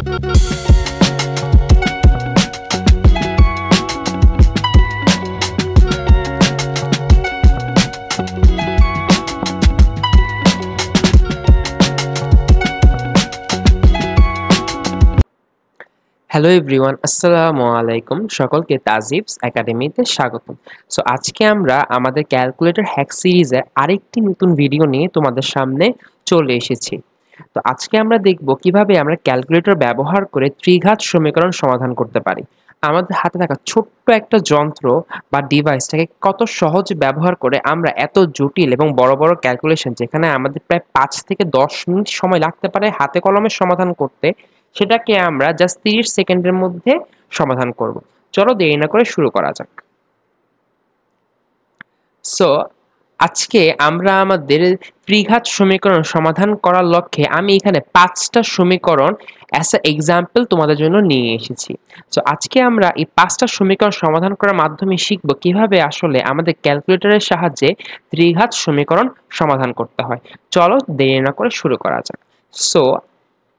Hello everyone, আসসালামু আলাইকুম। সকলকে তাজিবস একাডেমিতে স্বাগতম। সো আজকে আমরা আমাদের ক্যালকুলেটর হ্যাক সিরিজের আরেকটি নতুন ভিডিও নিয়ে তোমাদের সামনে চলে এসেছি। তো আজকে আমরা দেখব কিভাবে আমরা ক্যালকুলেটর ব্যবহার করে ত্রিঘাত সমীকরণ সমাধান করতে পারি। আমাদের হাতে থাকা ছোট্ট একটা যন্ত্র বা ডিভাইসটাকে কত সহজে ব্যবহার করে আমরা এত জটিল এবং বড় বড় ক্যালকুলেশন, যেখানে আমাদের প্রায় 5 থেকে 10 মিনিট সময় লাগতে পারে হাতে কলমে সমাধান করতে, সেটাকে আমরা জাস্ট 30 সেকেন্ডের মধ্যে সমাধান করব। চলো দেরি না করে শুরু করা যাক। সো আজকে আমরা আমাদের ত্রিঘাত সমীকরণ সমাধান করার লক্ষ্যে আমি এখানে 5টা সমীকরণ অ্যাজ এ এক্সাম্পল তোমাদের জন্য নিয়ে এসেছি। সো আজকে আমরা এই 5টা সমীকরণ সমাধান করার মাধ্যমে শিখব কিভাবে আসলে আমাদের ক্যালকুলেটরের সাহায্যে ত্রিঘাত সমীকরণ সমাধান করতে হয়। চলো দেরি না করে শুরু করা যাক। সো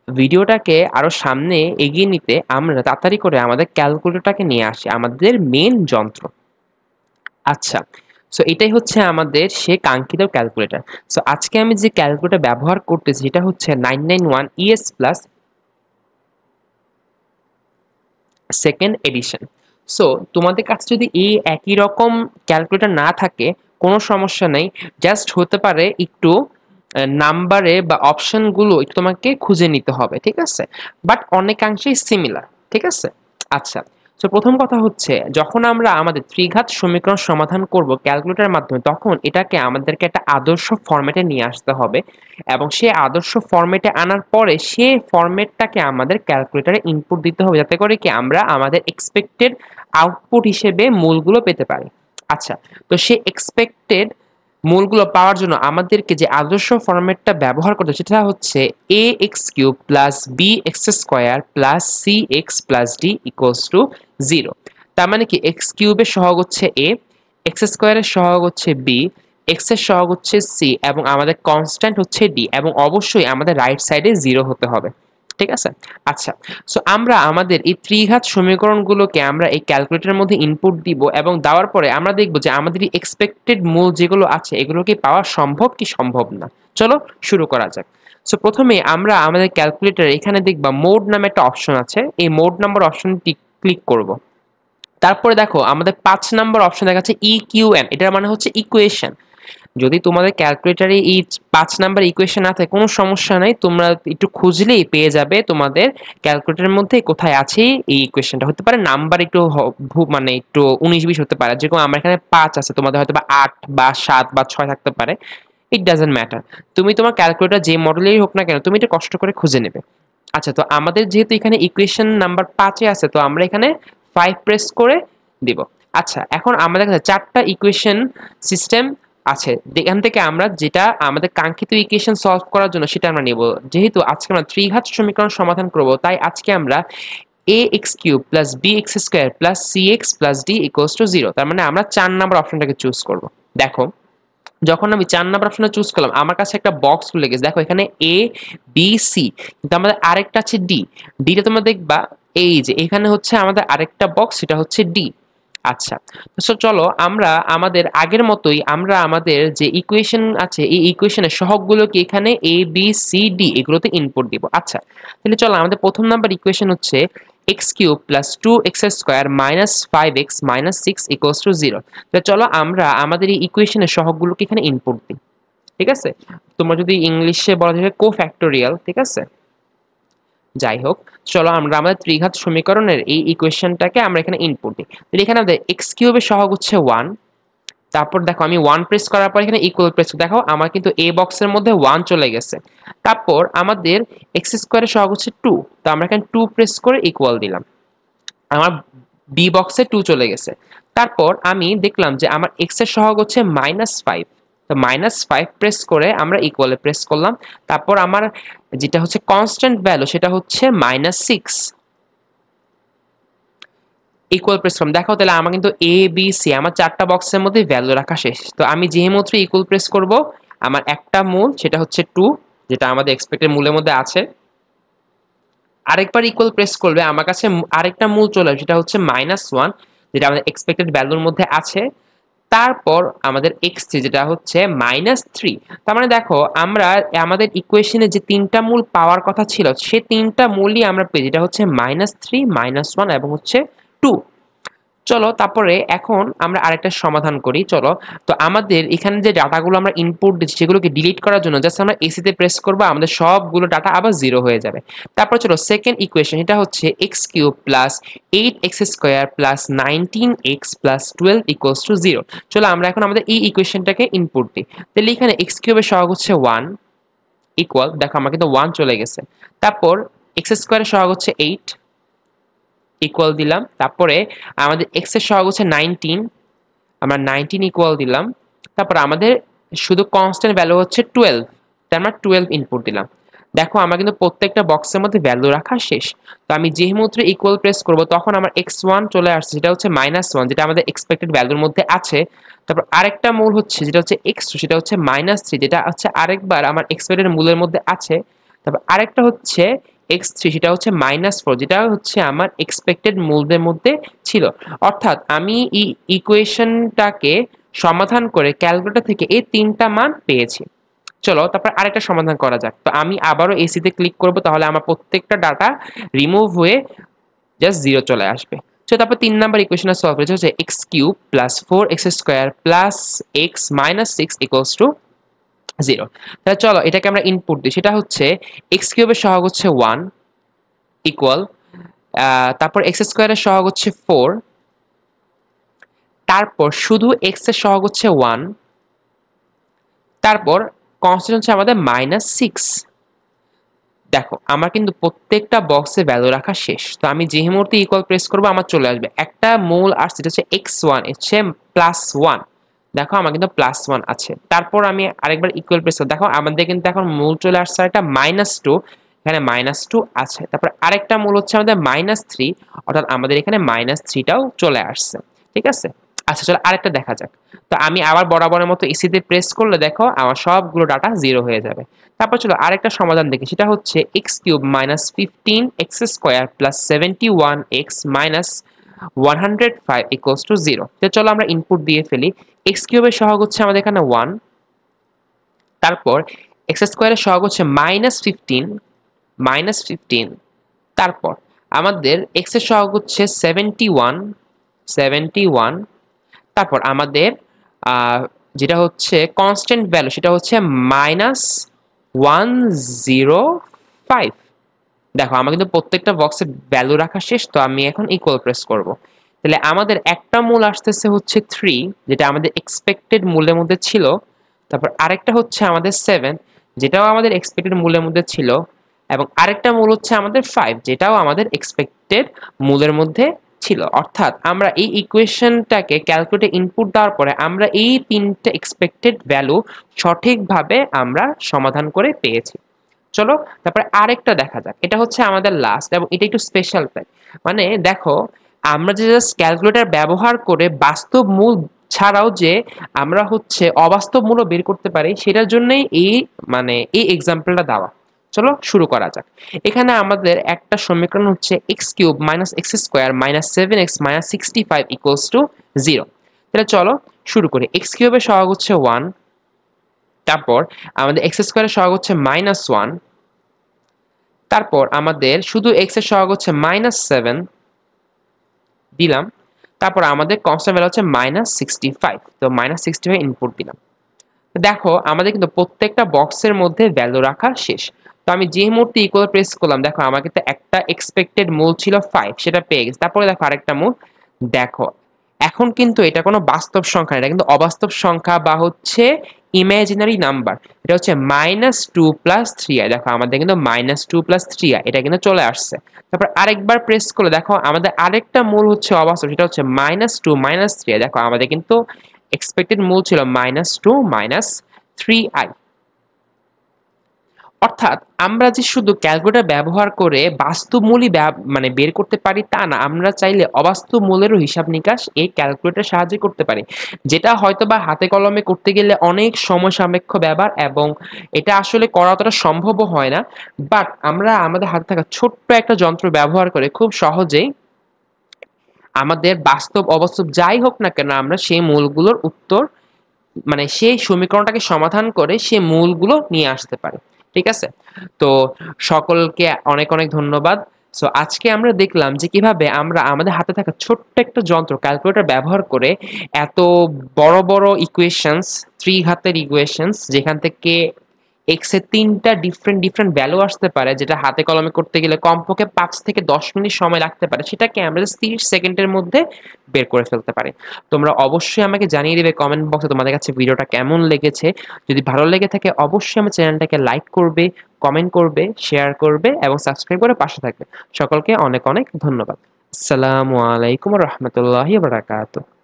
ভিডিওটাকে আরো সামনে এগিয়ে নিতে আমরা তাড়াতাড়ি করে আমাদের ক্যালকুলেটরটাকে নিয়ে আসি, আমাদের মেন যন্ত্র। আচ্ছা, সো এটাই হচ্ছে আমাদের সে কাঙ্ক্ষিত ক্যালকুলেটর। সো আজকে আমি যে ক্যালকুলেটর ব্যবহার করতেছি এটা হচ্ছে 991 ES plus second addition. So তোমাদের কাছে যদি এই একই রকম ক্যালকুলেটর না থাকে কোনো সমস্যা নেই, জাস্ট হতে পারে একটু নাম্বারে বা অপশনগুলো একটু তোমাকে খুঁজে নিতে হবে, ঠিক আছে? বাট অনেকাংশেই সিমিলার, ঠিক আছে? আচ্ছা, তো প্রথম কথা হচ্ছে যখন আমরা আমাদের ত্রিঘাত সমীকরণ সমাধান করব ক্যালকুলেটরের মাধ্যমে, তখন এটাকে আমাদেরকে একটা আদর্শ ফরম্যাটে নিয়ে আসতে হবে এবং সেই আদর্শ ফরম্যাটে আনার পরে সেই ফরম্যাটটাকে আমাদের ক্যালকুলেটরে ইনপুট দিতে হবে, যাতে করে কি আমরা আমাদের এক্সপেক্টেড আউটপুট হিসেবে মূলগুলো পেতে পারি। আচ্ছা, তো সেই এক্সপেক্টেড মূলগুলো পাওয়ার জন্য আমাদেরকে যে আদর্শ ফরম্যাটটা ব্যবহার করতে সেটা হচ্ছে ax³ plus bx² plus cx plus d equals to 0। তার মানে কি x³ এর সহগ হচ্ছে a, x² এর সহগ হচ্ছে b, x এর সহগ হচ্ছে c এবং আমাদের কনস্ট্যান্ট হচ্ছে d, এবং অবশ্যই আমাদের রাইট সাইডে 0 হতে হবে, ঠিক আছে? আচ্ছা, সো আমরা আমাদের এই ত্রিঘাত সমীকরণগুলোকে আমরা এই ক্যালকুলেটরের মধ্যে ইনপুট দিব এবং দেওয়ার পরে আমরা দেখব যে আমাদের এই এক্সপেক্টেড মূল যেগুলো আছে এগুলোকে পাওয়া সম্ভব কি সম্ভব না। চলো শুরু করা যাক। সো প্রথমে আমরা আমাদের ক্যালকুলেটরে এখানে দেখবা মোড নামে একটা অপশন আছে, এই মোড নাম্বার অপশনটি ক্লিক করব। তারপরে দেখো আমাদের 5 নাম্বার অপশন দেখাচ্ছে ইকিউএন, এটার মানে হচ্ছে ইকুয়েশন। যদি তোমাদের ক্যালকুলেটরে এই 5 নাম্বার ইকুয়েশন না থাকে কোনো সমস্যা নাই, তোমরা একটু খুঁজলেই পেয়ে যাবে তোমাদের ক্যালকুলেটরের মধ্যে কোথায় আছে এই ইকুয়েশনটা। হতে পারে নাম্বার একটু মানে একটু 19-20 হতে পারে, যেরকম আমার এখানে 5 আছে, তোমাদের হয়তো বা 8 বা 7 বা 6 থাকতে পারে। ইট ডাজন্ট ম্যাটার, তুমি তোমার ক্যালকুলেটর যে মডেলেরই হোক না কেন তুমি এটা কষ্ট করে খুঁজে নেবে। আচ্ছা, তো আমাদের যেহেতু এখানে ইকুয়েশন নাম্বার 5 এ আছে, তো আমরা এখানে 5 প্রেস করে দিব। আচ্ছা, এখন আমাদের কাছে 4টা ইকুয়েশন সিস্টেম আছে, এখান থেকে আমরা যেটা আমাদের কাঙ্ক্ষিত ইকুয়েশন সলভ করার জন্য সেটা আমরা নেব। যেহেতু আজকে আমরা ত্রিঘাত সমীকরণ সমাধান করব, তাই আজকে আমরা ax³ plus bx² plus cx plus d equals to 0, তার মানে আমরা 4 নাম্বার অপশনটাকে চুজ করব। দেখো, যখন আমি 4 নাম্বার অপশনে চুজ করলাম আমার কাছে একটা বক্স খুলে গেছে। দেখো এখানে এ বি সি, কিন্তু আমাদের আরেকটা আছে ডি। ডিটা তোমরা দেখবা এই যে এখানে হচ্ছে আমাদের আরেকটা বক্স, সেটা হচ্ছে ডি। আচ্ছা, তো চলো আমরা আমাদের আগের মতোই আমরা আমাদের যে ইকুয়েশন আছে এই ইকুয়েশনের সহগগুলোকে এখানে এ বি সি ডি এগুলোতে ইনপুট দিব। আচ্ছা, তাহলে চলো আমাদের প্রথম নাম্বার ইকুয়েশন হচ্ছে x³ plus 2x² minus 5x minus 6 equals to 0। তো চলো আমরা আমাদের এই ইকুয়েশনের সহগগুলোকে এখানে ইনপুট দিই, ঠিক আছে? তোমরা যদি ইংলিশে বলা যায় কোফ্যাক্টোরিয়াল, ঠিক আছে? যাই হোক, চলো আমরা আমাদের ত্রিঘাত সমীকরণের এই ইকুয়েশনটাকে আমরা এখানে ইনপুট দিই। তাহলে এখানে আমাদের x³ এর সহগ হচ্ছে 1। তারপর দেখো আমি 1 প্রেস করার পর এখানে ইকুয়াল প্রেস, দেখো আমার কিন্তু এ বক্সের মধ্যে 1 চলে গেছে। তারপর আমাদের x² এর সহগ হচ্ছে 2, তো আমরা এখানে 2 প্রেস করে ইকুয়াল দিলাম, আমার বি বক্সে 2 চলে গেছে। তারপর আমি দেখলাম যে আমার x এর সহগ হচ্ছে -5, তো -5 প্রেস করে আমরা ইকুয়ালে প্রেস করলাম। তারপর আমার যেটা হচ্ছে কনস্ট্যান্ট ভ্যালু সেটা হচ্ছে -6, ইকুয়াল প্রেস করলাম। দেখো তাহলে আমার কিন্তু এ বি সি আমার 4টা বক্সের মধ্যে ভ্যালু রাখা শেষ। তো আমি যে মাত্র ইকুয়াল প্রেস করব, আমার একটা মূল সেটা হচ্ছে 2, যেটা আমাদের এক্সপেক্টেড মূলের মধ্যে আছে। আরেকবার ইকুয়াল প্রেস করলে আমার কাছে আরেকটা মূল চলে আসবে, যেটা হচ্ছে -1, যেটা আমাদের এক্সপেক্টেড ভ্যালুর মধ্যে আছে। তারপর আমাদের x3 যেটা হচ্ছে -3। তার মানে দেখো আমরা আমাদের ইকুয়েশনে যে তিনটা মূল পাওয়ার কথা ছিল সে তিনটা মূলই আমরা পেয়ে, যেটা হচ্ছে -3, -1 এবং হচ্ছে 2। চলো তারপরে এখন আমরা আরেকটা সমাধান করি। চলো, তো আমাদের এখানে যে ডাটাগুলো আমরা ইনপুট দিচ্ছি সেগুলোকে ডিলিট করার জন্য জাস্ট আমরা এসিতে প্রেস করবো, আমাদের সবগুলো ডাটা আবার 0 হয়ে যাবে। তারপর চলো সেকেন্ড ইকুয়েশন, এটা হচ্ছে x³ plus 8x² plus 19x plus 12 equals to 0। চলো আমরা এখন আমাদের এই ইকুয়েশনটাকে ইনপুট দিই। তাহলে এখানে x³ এর সহগ হচ্ছে 1 ইকুয়াল, দেখো আমার কিন্তু 1 চলে গেছে। তারপর x² এর সহগ হচ্ছে 8 ইকুয়াল দিলাম। তারপরে আমাদের x এর সহগ হচ্ছে 19, আমরা 19 ইকুয়াল দিলাম। তারপর আমাদের শুধু কনস্ট্যান্ট ভ্যালু হচ্ছে 12, তার আমরা 12 ইনপুট দিলাম। দেখো আমরা কিন্তু প্রত্যেকটা বক্সের মধ্যে ভ্যালু রাখা শেষ। তো আমি যে মুহূর্তে ইকুয়াল প্রেস করব তখন আমার x1 চলে আসছে, যেটা হচ্ছে -1, যেটা আমাদের এক্সপেক্টেড ভ্যালুর মধ্যে আছে। তারপর আরেকটা মূল হচ্ছে যেটা হচ্ছে x2, সেটা হচ্ছে -3, যেটা হচ্ছে আরেকবার আমার এক্সপেক্টেড মূলের মধ্যে আছে। তারপর আরেকটা হচ্ছে x3, সেটা হচ্ছে -4, যেটা হচ্ছে আমার এক্সপেক্টেড মূলদের মধ্যে ছিল। অর্থাৎ আমি এই ইকুয়েশনটাকে সমাধান করে ক্যালকুলেটর থেকে এই তিনটা মান পেয়েছি। চলো তারপর আরেকটা সমাধান করা যাক। তো আমি আবারও এসিতে ক্লিক করব, তাহলে আমার প্রত্যেকটা ডাটা রিমুভ হয়ে জাস্ট 0 চলে আসবে। চলো তারপর 3 নাম্বার ইকুয়েশনটা সলভ করেছে, হচ্ছে x³ plus 4x² plus x minus 6 equals to 0। তাহলে চলো এটাকে আমরা ইনপুট দিই, সেটা হচ্ছে x³ এর সহগ হচ্ছে 1 ইকুয়াল, তারপর x² এর সহগ হচ্ছে 4, তারপর শুধু x এর সহগ হচ্ছে 1, তারপর কনস্ট্যান্ট হচ্ছে আমাদের -6। দেখো আমার কিন্তু প্রত্যেকটা বক্সে ভ্যালু রাখা শেষ। তো আমি যে মুহূর্তে ইকুয়াল প্রেস করবো আমার চলে আসবে একটা মূল, আর সেটা হচ্ছে x1 হচ্ছে +1। দেখো আমার কিন্তু +1 আছে। তারপর আমি আরেকবার ইকুয়াল প্রেস করব, দেখো আমাদের কিন্তু এখন মূল চলে আসছে একটা -2, এখানে -2 আছে। তারপর আরেকটা মূল হচ্ছে আমাদের -3, অর্থাৎ আমাদের এখানে -3টাও চলে আসছে। ঠিক আছে, আচ্ছা চলো আরেকটা দেখা যাক। তো আমি আবার বরাবরের মতো এসিতে প্রেস করলে দেখো আমার সবগুলো ডাটা 0 হয়ে যাবে। তারপর চলো আরেকটা সমাধান দেখি, সেটা হচ্ছে x³ -15x² plus 71x minus 105 equals to 0। তো চলো আমরা ইনপুট দিয়ে ফেলি। x³ এর সহগ হচ্ছে আমাদের এখানে 1, তারপর x² এর সহগ হচ্ছে -15, তারপর আমাদের x এর সহগ হচ্ছে 71, তারপর আমাদের যেটা হচ্ছে কনস্ট্যান্ট ভ্যালু সেটা হচ্ছে -105। দেখো আমার কিন্তু প্রত্যেকটা বক্সে ভ্যালু রাখা শেষ। তো আমি এখন ইকুয়াল প্রেস করব, তাহলে আমাদের একটা মূল আসতেছে হচ্ছে 3, যেটা আমাদের এক্সপেক্টেড মূলের মধ্যে ছিল। তারপর আরেকটা হচ্ছে আমাদের 7, যেটাও আমাদের এক্সপেক্টেড মূলের মধ্যে ছিল, এবং আরেকটা মূল হচ্ছে আমাদের 5, যেটাও আমাদের এক্সপেক্টেড মূলের মধ্যে ছিল। অর্থাৎ আমরা এই ইকুয়েশনটাকে ক্যালকুলেটে ইনপুট দেওয়ার পরে আমরা এই তিনটে এক্সপেক্টেড ভ্যালু সঠিকভাবে আমরা সমাধান করে পেয়েছি। চলো তারপরে আরেকটা দেখা যাক, এটা হচ্ছে আমাদের লাস্ট এবং এটা একটু স্পেশাল প্যাক। মানে দেখো আমরা যে জাস্ট ক্যালকুলেটর ব্যবহার করে বাস্তব মূল ছাড়াও যে আমরা হচ্ছে অবাস্তব মূলও বের করতে পারি, সেটার জন্যই এই এক্সাম্পলটা দেওয়া। চলো শুরু করা যাক। এখানে আমাদের একটা সমীকরণ হচ্ছে x³ -x² -7x -65 equals to 0। তাহলে চলো শুরু করি। x³ এর সহগ হচ্ছে 1, তারপর আমাদের x² এর সহগ হচ্ছে -1, তারপর আমাদের শুধু x এর সহগ হচ্ছে -7 দিলাম। তারপর আমাদের কনস্ট্যান্ট ভ্যালু হচ্ছে -65, তো -65 ইনপুট দিলাম। দেখো আমাদের কিন্তু প্রত্যেকটা বক্সের মধ্যে ভ্যালু রাখা শেষ। তো আমি যে মুহূর্তে ইকুয়াল প্রেস করলাম, দেখো আমার কিন্তু একটা এক্সপেক্টেড মূল ছিল 5, সেটা পেয়ে গেছে। তারপরে দেখো আরেকটা মূল, দেখো এখন কিন্তু এটা কোনো বাস্তব সংখ্যা, এটা কিন্তু অবাস্তব সংখ্যা বা হচ্ছে ইমাজিনারি নাম্বার। এটা হচ্ছে -2 + 3i। দেখো আমাদের কিন্তু -2 + 3i এটা কিন্তু চলে আসছে। তারপর আরেকবার প্রেস করলে দেখো আমাদের আরেকটা মূল হচ্ছে অবাস্তব, সেটা হচ্ছে -2 - 3i। দেখো আমাদের কিন্তু এক্সপেক্টেড মূল ছিল -2 - 3i। অর্থাৎ আমরা যে শুধু ক্যালকুলেটর ব্যবহার করে বাস্তব মূলই মানে বের করতে পারি তা না, আমরা চাইলে অবাস্তব মূলেরও হিসাব নিকাশ এই ক্যালকুলেটর সাহায্যে করতে পারি, যেটা হয়তোবা হাতে কলমে করতে গেলে অনেক সময় সাপেক্ষ ব্যাপার এবং এটা আসলে করা অতটা সম্ভবও হয় না। বাট আমরা আমাদের হাতে থাকা ছোট্ট একটা যন্ত্র ব্যবহার করে খুব সহজেই আমাদের বাস্তব অবাস্তব যাই হোক না কেন আমরা সেই মূলগুলোর উত্তর, মানে সেই সমীকরণটাকে সমাধান করে সেই মূলগুলো নিয়ে আসতে পারি। ঠিক আছে? তো সকলকে অনেক অনেক ধন্যবাদ। সো আজকে আমরা দেখলাম যে কিভাবে আমরা আমাদের হাতে থাকা ছোট্ট একটা যন্ত্র ক্যালকুলেটর ব্যবহার করে এত বড় বড় ইকুয়েশনস, ত্রিঘাতের ইকুয়েশনস যেখান থেকে এক্স এর ৩টা ডিফারেন্ট ডিফারেন্ট ভ্যালু আসতে পারে, যেটা হাতে কলমে করতে গেলে কমপক্ষে ৫ থেকে ১০ মিনিট সময় লাগতে পারে, সেটাকে আমরা ৩০ সেকেন্ডের মধ্যে বের করে ফেলতে পারি। তোমরা অবশ্যই আমাকে জানিয়ে দিবে কমেন্ট বক্সে তোমাদের কাছে ভিডিওটা কেমন লেগেছে। যদি ভালো লেগে থাকে অবশ্যই আমার চ্যানেলটাকে লাইক করবে, কমেন্ট করবে, শেয়ার করবে এবং সাবস্ক্রাইব করে পাশে থাকবে। সকলকে অনেক অনেক ধন্যবাদ। আসসালামু আলাইকুম ওয়া রাহমাতুল্লাহি ওয়া বারাকাতুহু।